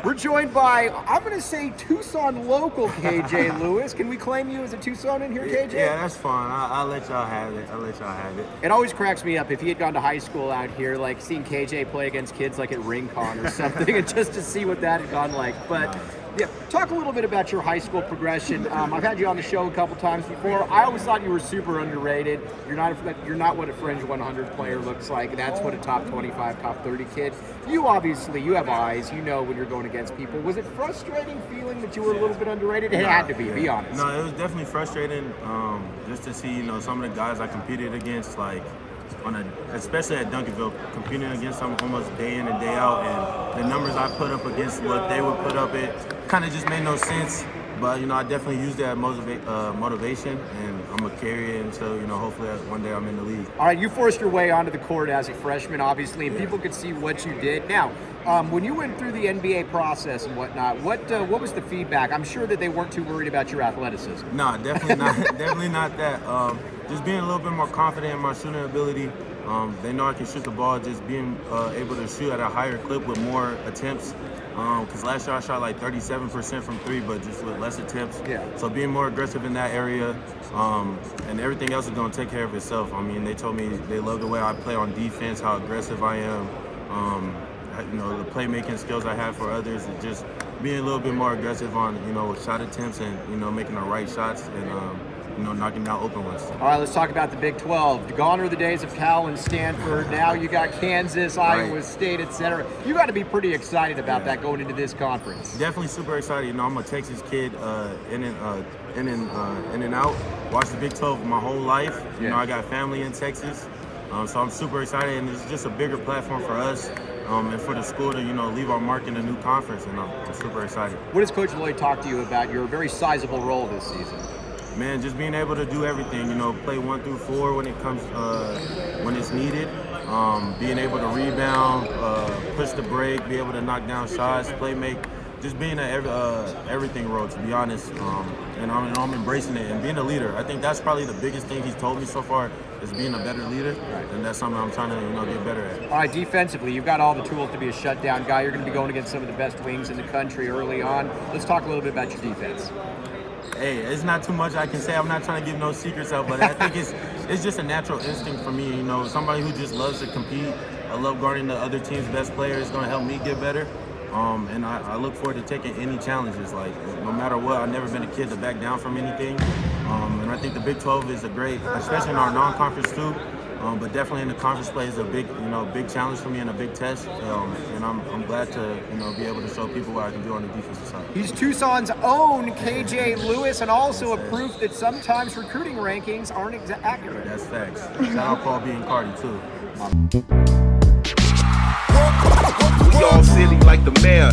We're joined by, I'm going to say, Tucson local KJ Lewis. Can we claim you as a Tucsonan here, KJ? Yeah, that's fine. I'll let y'all have it. It always cracks me up if he had gone to high school out here, like seeing KJ play against kids like at RingCon or something, and just to see what that had gone like. But yeah, talk a little bit about your high school progression. I've had you on the show a couple times before. I always thought you were super underrated. You're not what a fringe 100 player looks like. That's what a top 25, top 30 kid. You have eyes. You know when you're going against people. Was it frustrating feeling that you were a little bit underrated? It had to be honest. No, it was definitely frustrating just to see, some of the guys I competed against, like, especially at Duncanville, competing against them almost day in and day out, and the numbers I put up against what they would put up, it kind of just made no sense. But I definitely used that motivation, and I'm gonna carry it until hopefully one day I'm in the league. All right, you forced your way onto the court as a freshman, obviously, and people could see what you did. Now, when you went through the NBA process and whatnot, what was the feedback? I'm sure that they weren't too worried about your athleticism. No, definitely not. Definitely not that. Just being a little bit more confident in my shooting ability. They know I can shoot the ball. Just being able to shoot at a higher clip with more attempts. Because last year I shot like 37% from three, but just with less attempts. Yeah. So being more aggressive in that area, and everything else is going to take care of itself. I mean, they told me they love the way I play on defense, how aggressive I am. The playmaking skills I have for others, and just being a little bit more aggressive on shot attempts and making the right shots and knocking down open ones. All right, let's talk about the Big 12. Gone are the days of Cal and Stanford. Now you got Kansas, Iowa State, etc. You got to be pretty excited about that going into this conference. Definitely super excited. I'm a Texas kid, in and out. Watched the Big 12 my whole life. I got family in Texas, so I'm super excited, and it's just a bigger platform for us. And for the school to, leave our mark in a new conference, and I'm super excited. What does Coach Lloyd talk to you about your very sizable role this season? Man, just being able to do everything, play 1 through 4 when it comes, when it's needed. Being able to rebound, push the break, be able to knock down shots, play make, just being an everything role, to be honest. And I'm embracing it and being a leader. I think that's probably the biggest thing he's told me so far is being a better leader, and that's something I'm trying to get better at. All right, defensively, you've got all the tools to be a shutdown guy. You're going to be going against some of the best wings in the country early on. Let's talk a little bit about your defense. Hey, it's not too much I can say. I'm not trying to give no secrets out, but I think it's just a natural instinct for me. Somebody who just loves to compete. I love guarding the other team's best player. It's going to help me get better. And I look forward to taking any challenges. Like, no matter what, I've never been a kid to back down from anything. And I think the Big 12 is a great, especially in our non-conference too. But definitely in the conference play is a big, big challenge for me and a big test. And I'm glad to, be able to show people what I can do on the defensive side. He's Tucson's own KJ Lewis, and also a proof that sometimes recruiting rankings aren't accurate. That's facts. Shout out Paul B. and Cardi too. We all silly like the mayor.